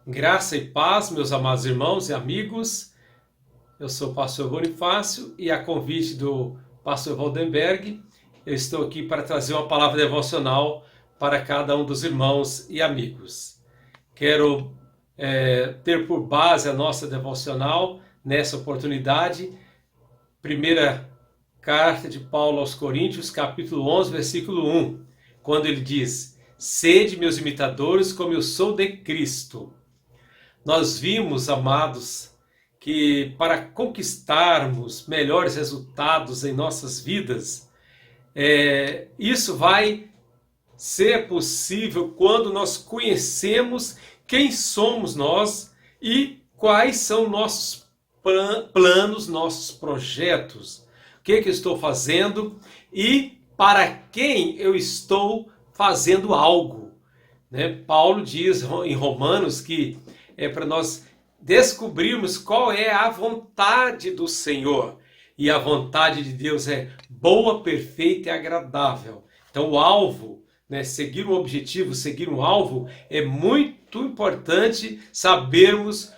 Graça e paz, meus amados irmãos e amigos. Eu sou o pastor Bonifácio e a convite do pastor Waldenberg, eu estou aqui para trazer uma palavra devocional para cada um dos irmãos e amigos. Quero ter por base a nossa devocional nessa oportunidade, primeira carta de Paulo aos Coríntios, capítulo 11, versículo 1, quando ele diz: Sede meus imitadores como eu sou de Cristo. Nós vimos, amados, que para conquistarmos melhores resultados em nossas vidas, isso vai ser possível quando nós conhecemos quem somos nós e quais são nossos planos, nossos projetos. O que eu estou fazendo e para quem eu estou fazendo algo. Paulo diz em Romanos que é para nós descobrirmos qual é a vontade do Senhor. E a vontade de Deus é boa, perfeita e agradável. Então o alvo, seguir um objetivo, seguir um alvo, é muito importante sabermos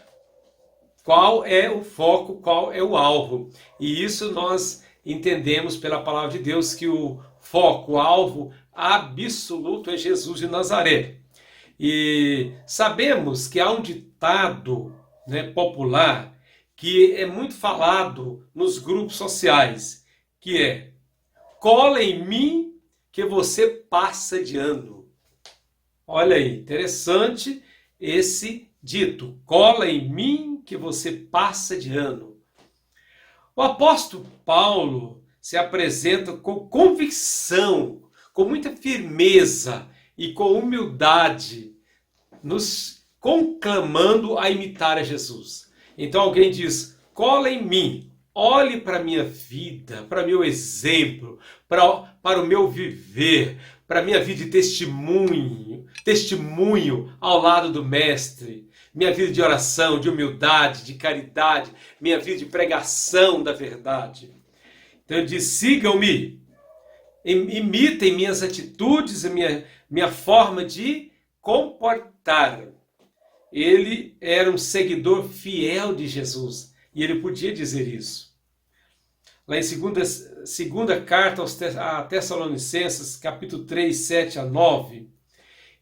qual é o foco, qual é o alvo. E isso nós entendemos pela palavra de Deus que o foco, o alvo absoluto é Jesus de Nazaré. E sabemos que há um ditado popular que é muito falado nos grupos sociais, que é: cola em mim que você passa de ano. Olha aí, interessante esse dito: cola em mim que você passa de ano. O apóstolo Paulo se apresenta com convicção, com muita firmeza e com humildade, nos conclamando a imitar a Jesus. Então alguém diz: cola em mim, olhe para a minha vida, para meu exemplo, para o meu viver, para a minha vida de testemunho ao lado do Mestre, minha vida de oração, de humildade, de caridade, minha vida de pregação da verdade. Então ele diz: sigam-me, imitem minhas atitudes, a minha forma de comportar. Ele era um seguidor fiel de Jesus e ele podia dizer isso. Lá em segunda carta a Tessalonicenses, capítulo 3, 7 a 9,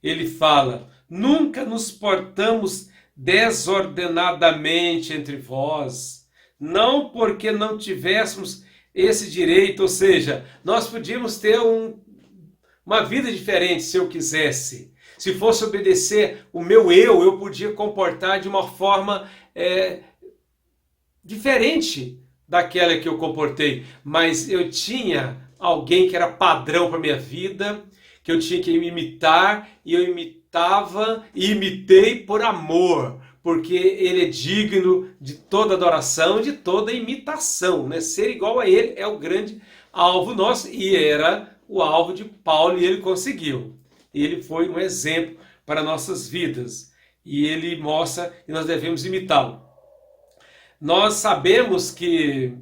ele fala: nunca nos portamos desordenadamente entre vós, não porque não tivéssemos esse direito, ou seja, nós podíamos ter uma vida diferente se eu quisesse. Se fosse obedecer o meu eu podia comportar de uma forma diferente daquela que eu comportei. Mas eu tinha alguém que era padrão para minha vida, que eu tinha que imitar, e eu imitava e imitei por amor, porque ele é digno de toda adoração e de toda imitação. Ser igual a ele é o grande alvo nosso, e era o alvo de Paulo, e ele conseguiu. Ele foi um exemplo para nossas vidas. E ele mostra que nós devemos imitá-lo. Nós sabemos que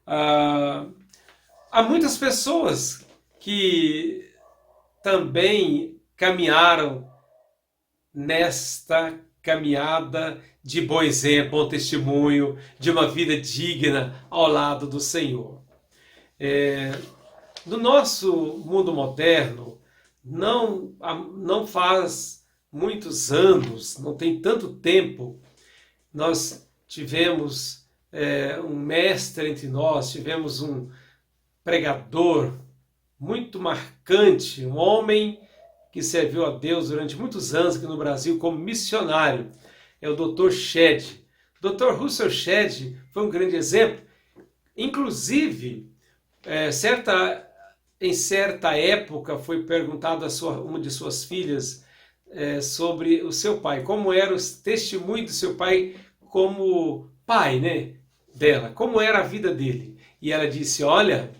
há muitas pessoas que também caminharam nesta caminhada de bom exemplo, bom testemunho, de uma vida digna ao lado do Senhor. No nosso mundo moderno, não faz muitos anos, não tem tanto tempo, nós tivemos um mestre entre nós, tivemos um pregador muito marcante, um homem que serviu a Deus durante muitos anos aqui no Brasil como missionário, é o Dr. Shedd. O Dr. Russell Shedd foi um grande exemplo. Inclusive, em certa época foi perguntado a uma de suas filhas sobre o seu pai, como era o testemunho do seu pai como pai, dela, como era a vida dele. E ela disse: olha,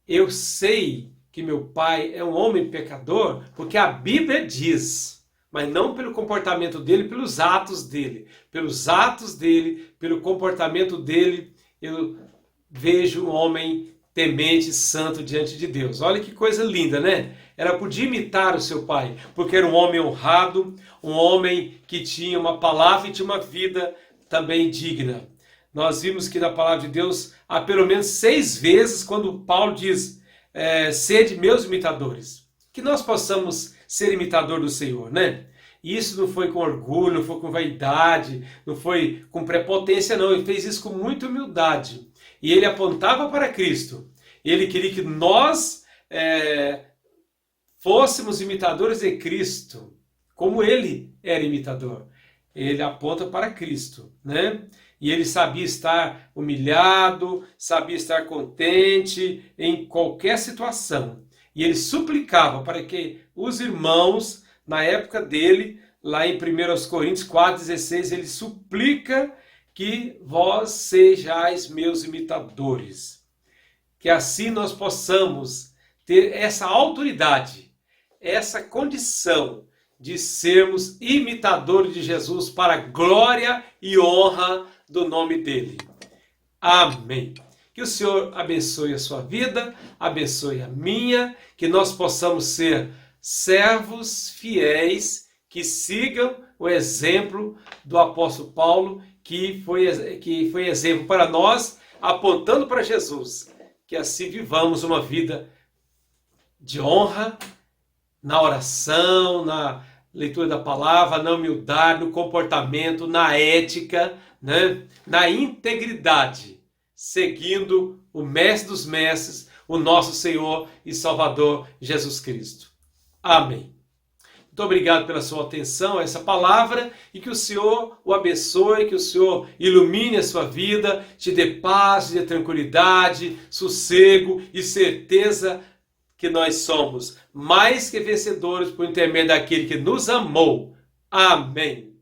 eu sei que meu pai é um homem pecador porque a Bíblia diz, mas não pelo comportamento dele, pelos atos dele. Pelos atos dele, pelo comportamento dele, eu vejo um homem temente, santo diante de Deus. Olha que coisa linda, né? Ela podia imitar o seu pai, porque era um homem honrado, um homem que tinha uma palavra e tinha uma vida também digna. Nós vimos que na palavra de Deus há pelo menos 6 vezes quando Paulo diz, sede meus imitadores. Que nós possamos ser imitador do Senhor, né? E isso não foi com orgulho, não foi com vaidade, não foi com prepotência, não. Ele fez isso com muita humildade. E ele apontava para Cristo. Ele queria que nós fôssemos imitadores de Cristo, como ele era imitador. Ele aponta para Cristo, né? E ele sabia estar humilhado, sabia estar contente em qualquer situação. E ele suplicava para que os irmãos, na época dele, lá em 1 Coríntios 4,16, ele suplica que vós sejais meus imitadores. Que assim nós possamos ter essa autoridade, essa condição de sermos imitadores de Jesus para a glória e honra do nome dele. Amém. Que o Senhor abençoe a sua vida, abençoe a minha, que nós possamos ser servos fiéis que sigam o exemplo do apóstolo Paulo, que foi exemplo para nós, apontando para Jesus. Que assim vivamos uma vida de honra, na oração, na leitura da palavra, na humildade, no comportamento, na ética, né? Na integridade, seguindo o Mestre dos Mestres, o nosso Senhor e Salvador Jesus Cristo. Amém. Muito obrigado pela sua atenção a essa palavra e que o Senhor o abençoe, que o Senhor ilumine a sua vida, te dê paz, te dê tranquilidade, sossego e certeza que nós somos mais que vencedores por intermédio daquele que nos amou. Amém.